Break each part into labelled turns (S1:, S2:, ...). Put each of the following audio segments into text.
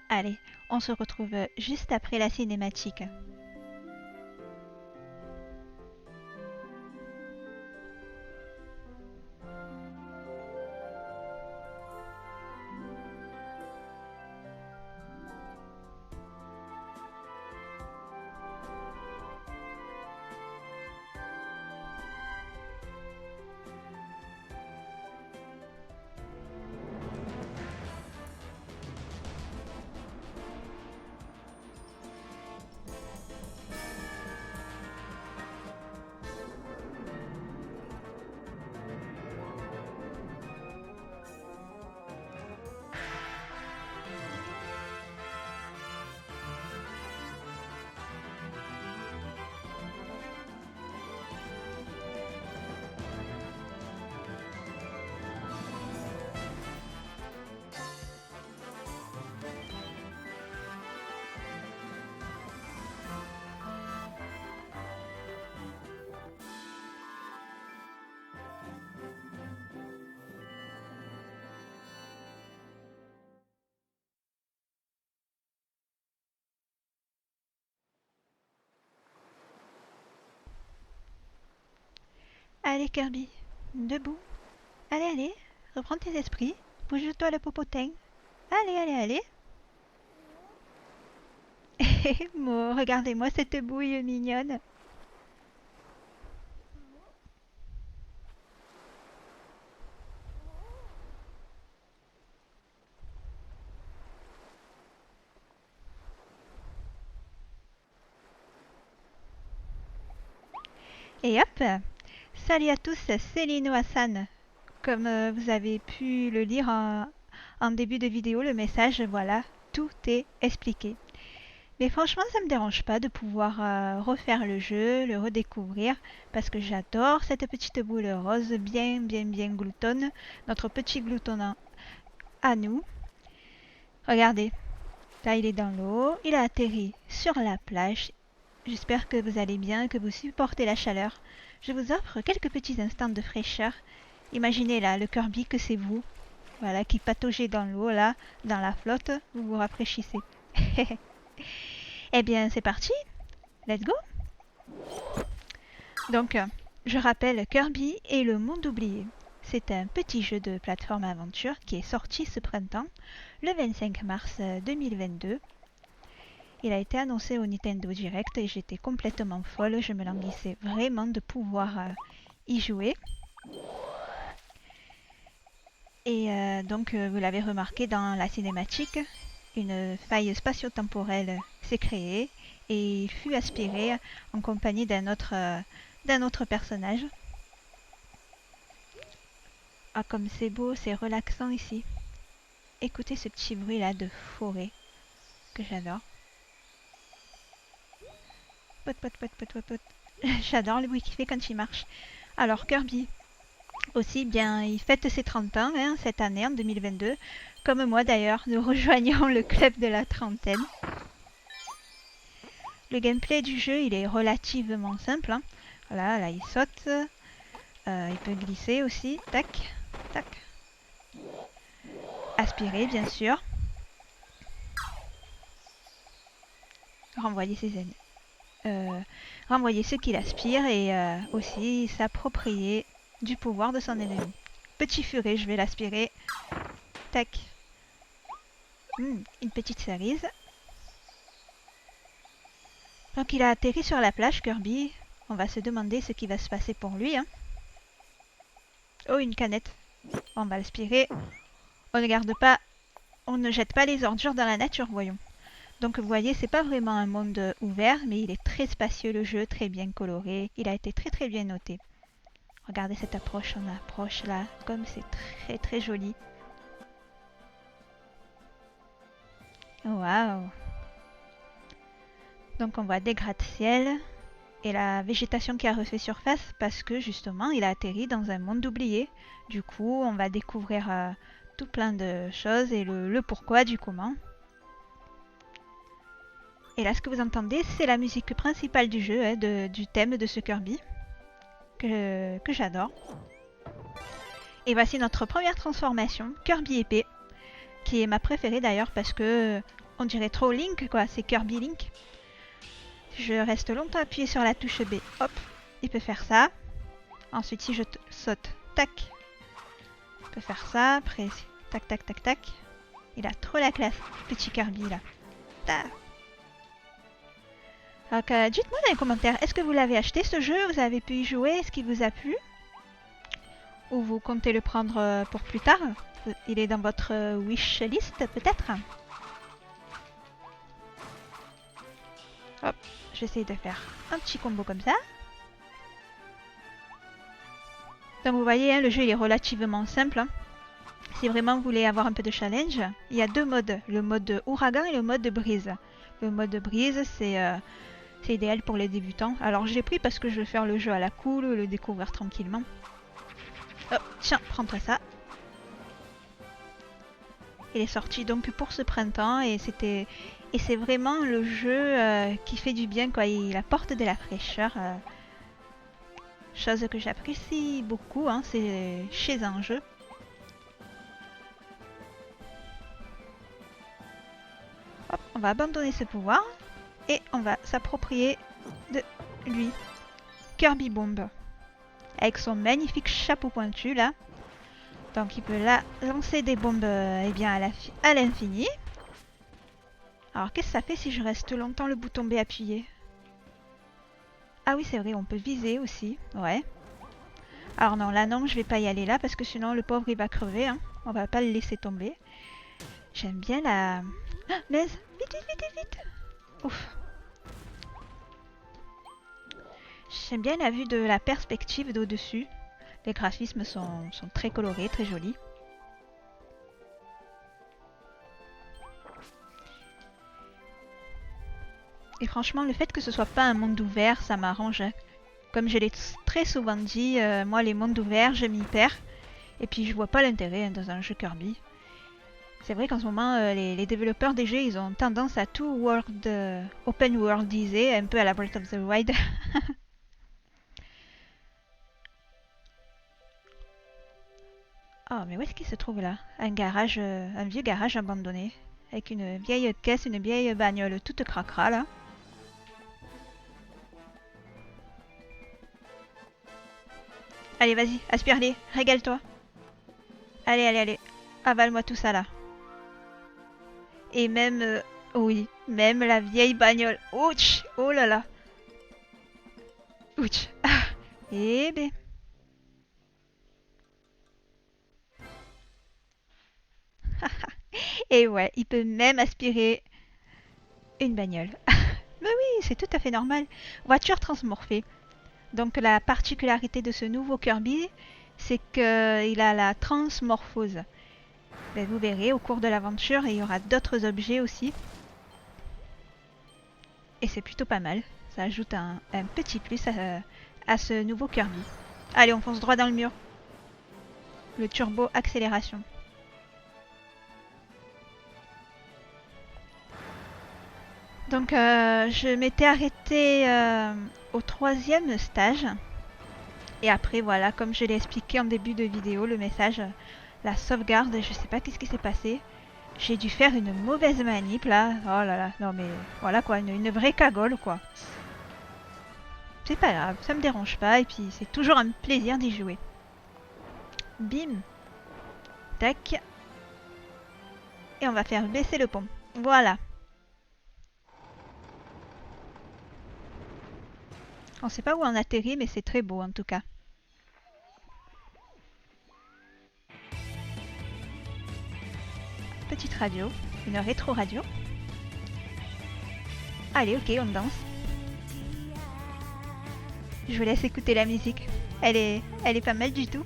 S1: Allez, on se retrouve juste après la cinématique. Allez Kirby, debout. Allez, allez, reprends tes esprits. Bouge-toi le popotin. Allez, allez, allez. Mo, regardez-moi cette bouille mignonne. Et hop, salut à tous, c'est Lino Hassan. Comme vous avez pu le lire en début de vidéo, le message, voilà, tout est expliqué. Mais franchement, ça me dérange pas de pouvoir refaire le jeu, le redécouvrir, parce que j'adore cette petite boule rose bien, bien, bien gloutonne, notre petit glouton à nous. Regardez, là il est dans l'eau, il a atterri sur la plage. J'espère que vous allez bien, que vous supportez la chaleur. Je vous offre quelques petits instants de fraîcheur. Imaginez là le Kirby que c'est vous, voilà, qui pataugez dans l'eau là, dans la flotte, vous vous rafraîchissez. Eh bien, c'est parti. Let's go. Donc, je rappelle Kirby et le monde oublié. C'est un petit jeu de plateforme aventure qui est sorti ce printemps, le 25 mars 2022. Il a été annoncé au Nintendo Direct et j'étais complètement folle. Je me languissais vraiment de pouvoir y jouer. Et donc, vous l'avez remarqué dans la cinématique, une faille spatio-temporelle s'est créée et il fut aspiré en compagnie d'un autre personnage. Ah, comme c'est beau, c'est relaxant ici. Écoutez ce petit bruit là de forêt que j'adore. Pot, pot, pot, pot, pot, pot. J'adore le bruit qu'il fait quand il marche. Alors Kirby, aussi bien, il fête ses 30 ans hein, cette année en 2022. Comme moi d'ailleurs, nous rejoignons le club de la trentaine. Le gameplay du jeu, il est relativement simple. Hein. Voilà, là il saute. Il peut glisser aussi. Tac, tac. Aspirer, bien sûr. Renvoyer ses ennemis. Renvoyer ce qu'il aspire et aussi s'approprier du pouvoir de son ennemi. Petit furet, je vais l'aspirer. Tac. Une petite cerise. Donc il a atterri sur la plage, Kirby. On va se demander ce qui va se passer pour lui. Hein. Oh, une canette. On va l'aspirer. On ne garde pas... On ne jette pas les ordures dans la nature, voyons. Donc vous voyez, c'est pas vraiment un monde ouvert, mais il est très spacieux le jeu, très bien coloré. Il a été très très bien noté. Regardez cette approche, on approche là, comme c'est très très joli. Waouh! Donc on voit des gratte-ciel et la végétation qui a refait surface parce que justement il a atterri dans un monde oublié. Du coup, on va découvrir tout plein de choses et le pourquoi du comment. Et là, ce que vous entendez, c'est la musique principale du jeu, hein, du thème de ce Kirby, que j'adore. Et voici notre première transformation, Kirby épée. qui est ma préférée d'ailleurs parce que on dirait trop Link quoi, c'est Kirby Link. Je reste longtemps appuyé sur la touche B, hop, il peut faire ça. Ensuite si je saute, tac, il peut faire ça, après tac tac tac tac. Il a trop la classe, petit Kirby là. Ta. Donc dites-moi dans les commentaires, est-ce que vous l'avez acheté ce jeu? Vous avez pu y jouer? Est-ce qu'il vous a plu? Ou vous comptez le prendre pour plus tard? Il est dans votre wishlist peut-être? Hop, j'essaie de faire un petit combo comme ça. Donc vous voyez, hein, le jeu il est relativement simple. Hein. Si vraiment vous voulez avoir un peu de challenge, il y a deux modes. Le mode ouragan et le mode brise. Le mode brise, c'est idéal pour les débutants. Alors je l'ai pris parce que je veux faire le jeu à la cool, le découvrir tranquillement. Oh, tiens, prends-toi ça. Il est sorti donc pour ce printemps et c'est vraiment le jeu qui fait du bien quoi. Il apporte de la fraîcheur. Chose que j'apprécie beaucoup, hein, c'est chez un jeu. Hop, on va abandonner ce pouvoir et on va s'approprier de lui. Kirby Bomb. Avec son magnifique chapeau pointu là. Donc il peut là lancer des bombes eh bien, à l'infini. Alors qu'est-ce que ça fait si je reste longtemps le bouton B appuyé? Ah oui c'est vrai, on peut viser aussi. Ouais. Alors non, là non, je vais pas y aller là parce que sinon le pauvre il va crever. Hein. On va pas le laisser tomber. J'aime bien la... Ah, mais vite, vite, vite, vite. Ouf. J'aime bien la vue de la perspective d'au-dessus. Les graphismes sont très colorés, très jolis. Et franchement, le fait que ce soit pas un monde ouvert, ça m'arrange. Comme je l'ai très souvent dit, moi les mondes ouverts, je m'y perds. Et puis je vois pas l'intérêt hein, dans un jeu Kirby. C'est vrai qu'en ce moment, les développeurs des jeux, ils ont tendance à tout open worldiser, un peu à la Breath of the Wild. Oh, mais où est-ce qu'il se trouve là? Un garage, un vieux garage abandonné. Avec une vieille caisse, une vieille bagnole toute cracra là. Allez, vas-y, aspire-les, régale-toi. Allez, allez, allez, avale-moi tout ça là. Et même, oui, même la vieille bagnole. Ouch, oh là là. Ouch. Ah, eh ben. Et ouais, il peut même aspirer une bagnole. Mais oui, c'est tout à fait normal. Voiture transmorphée. Donc la particularité de ce nouveau Kirby, c'est qu'il a la transmorphose. Ben, vous verrez, au cours de l'aventure, il y aura d'autres objets aussi. Et c'est plutôt pas mal. Ça ajoute un petit plus à ce nouveau Kirby. Allez, on fonce droit dans le mur. Le turbo accélération. Donc je m'étais arrêtée au 3e stage. Et après voilà, comme je l'ai expliqué en début de vidéo, le message, la sauvegarde, je sais pas qu'est-ce qui s'est passé. J'ai dû faire une mauvaise manip là. Oh là là, non mais voilà quoi, une vraie cagole quoi. C'est pas grave, ça me dérange pas et puis c'est toujours un plaisir d'y jouer. Bim. Tac. Et on va faire baisser le pont. Voilà. On sait pas où on atterrit mais c'est très beau en tout cas. Petite radio, une rétro radio. Allez, ok, on danse. Je vous laisse écouter la musique. Elle est pas mal du tout.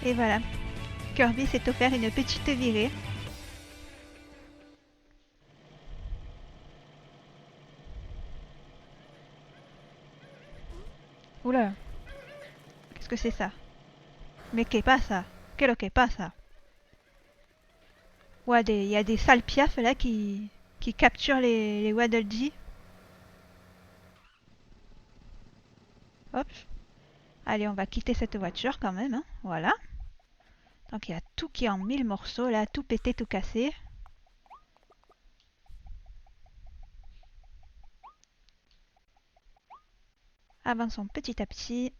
S1: Et voilà, Kirby s'est offert une petite virée. Oula, qu'est-ce que c'est ça? Mais qu'est pas ça? Qu'est-ce que pas ça? Ouais, il y a des sales piafs là qui capturent les Waddle Dee. Hop. Allez, on va quitter cette voiture quand même, hein. Voilà. Donc il y a tout qui est en mille morceaux là, tout pété, tout cassé. Avançons petit à petit.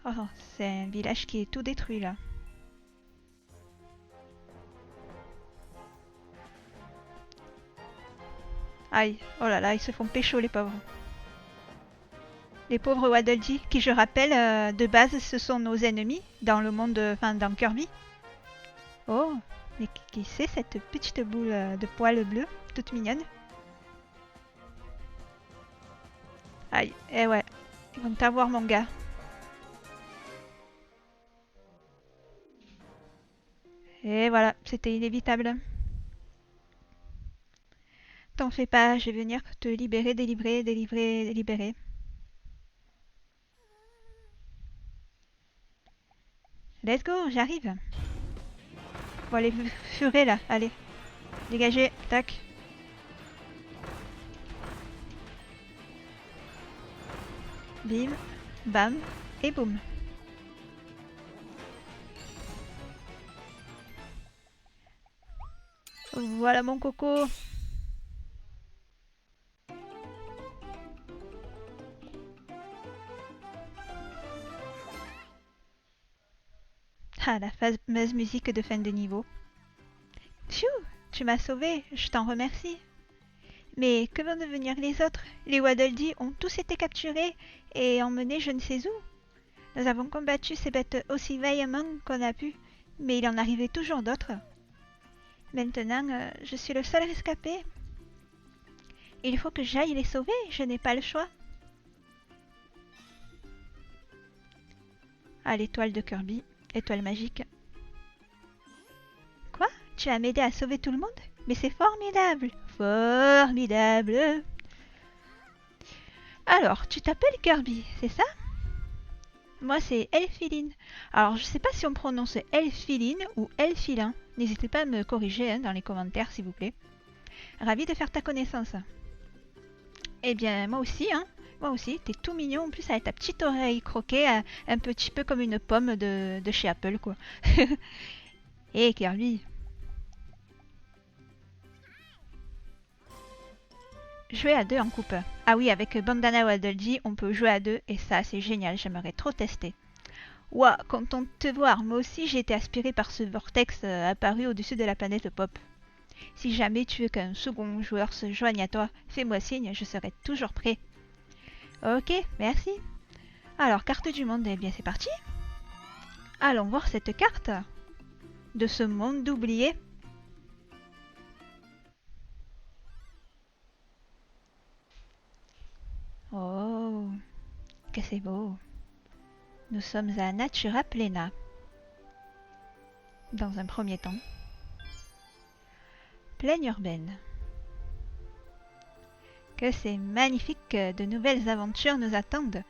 S1: Oh, c'est un village qui est tout détruit là. Aïe, oh là là, ils se font pécho les pauvres. Les pauvres Waddle Dee, qui je rappelle, de base ce sont nos ennemis dans le monde, enfin dans Kirby. Oh, mais qui c'est cette petite boule de poils bleus, toute mignonne? Aïe, eh ouais, ils vont t'avoir mon gars. Et voilà, c'était inévitable. T'en fais pas, je vais venir te libérer, délivrer, délivrer, délibérer. Let's go, j'arrive. Bon, allez, furez là, allez. Dégagez, tac. Bim, bam, et boum. Voilà mon coco. Ah, la fameuse musique de fin de niveau. Pfiou, tu m'as sauvé, je t'en remercie. Mais que vont devenir les autres? Les Waddle Dee ont tous été capturés et emmenés je ne sais où. Nous avons combattu ces bêtes aussi vaillamment qu'on a pu, mais il en arrivait toujours d'autres. Maintenant, je suis le seul rescapé. Il faut que j'aille les sauver, je n'ai pas le choix. Ah, l'étoile de Kirby, étoile magique. Quoi? Tu vas m'aider à sauver tout le monde? Mais c'est formidable! Formidable! Alors, tu t'appelles Kirby, c'est ça? Moi, c'est Elfiline. Alors, je sais pas si on prononce Elfiline ou Elfilin. N'hésitez pas à me corriger dans les commentaires, s'il vous plaît. Ravi de faire ta connaissance. Eh bien, moi aussi, hein. Moi aussi, t'es tout mignon. En plus, avec ta petite oreille croquée, un petit peu comme une pomme de chez Apple, quoi. Eh, Kirby. Jouer à deux en coupe. Ah oui, avec Bandana Waddle Dee, on peut jouer à deux et ça, c'est génial. J'aimerais trop tester. Ouah, content de te voir. Moi aussi, j'ai été aspiré par ce vortex apparu au-dessus de la planète Pop. Si jamais tu veux qu'un second joueur se joigne à toi, fais-moi signe, je serai toujours prêt. Ok, merci. Alors, carte du monde, eh bien c'est parti. Allons voir cette carte de ce monde oublié. Oh, que c'est beau. Nous sommes à Natura Plena. Dans un premier temps. Plaine urbaine. Que c'est magnifique, de nouvelles aventures nous attendent.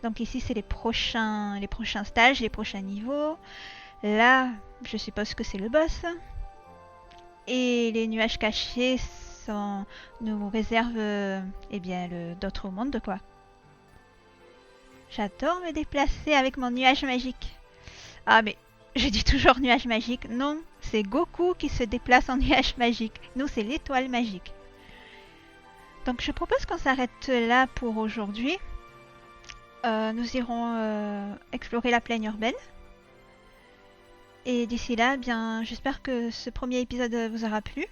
S1: Donc ici c'est les prochains stages, les prochains niveaux. Là, je suppose que c'est le boss. Et les nuages cachés nous réservent eh bien d'autres mondes quoi. J'adore me déplacer avec mon nuage magique. Ah mais je dis toujours nuage magique. Non, c'est Goku qui se déplace en nuage magique. Nous c'est l'étoile magique. Donc je propose qu'on s'arrête là pour aujourd'hui. Nous irons explorer la plaine urbaine. Et d'ici là, bien, j'espère que ce premier épisode vous aura plu.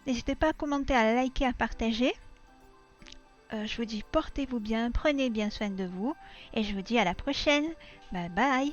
S1: N'hésitez pas à commenter, à liker, à partager. Je vous dis portez-vous bien, prenez bien soin de vous. Et je vous dis à la prochaine. Bye bye.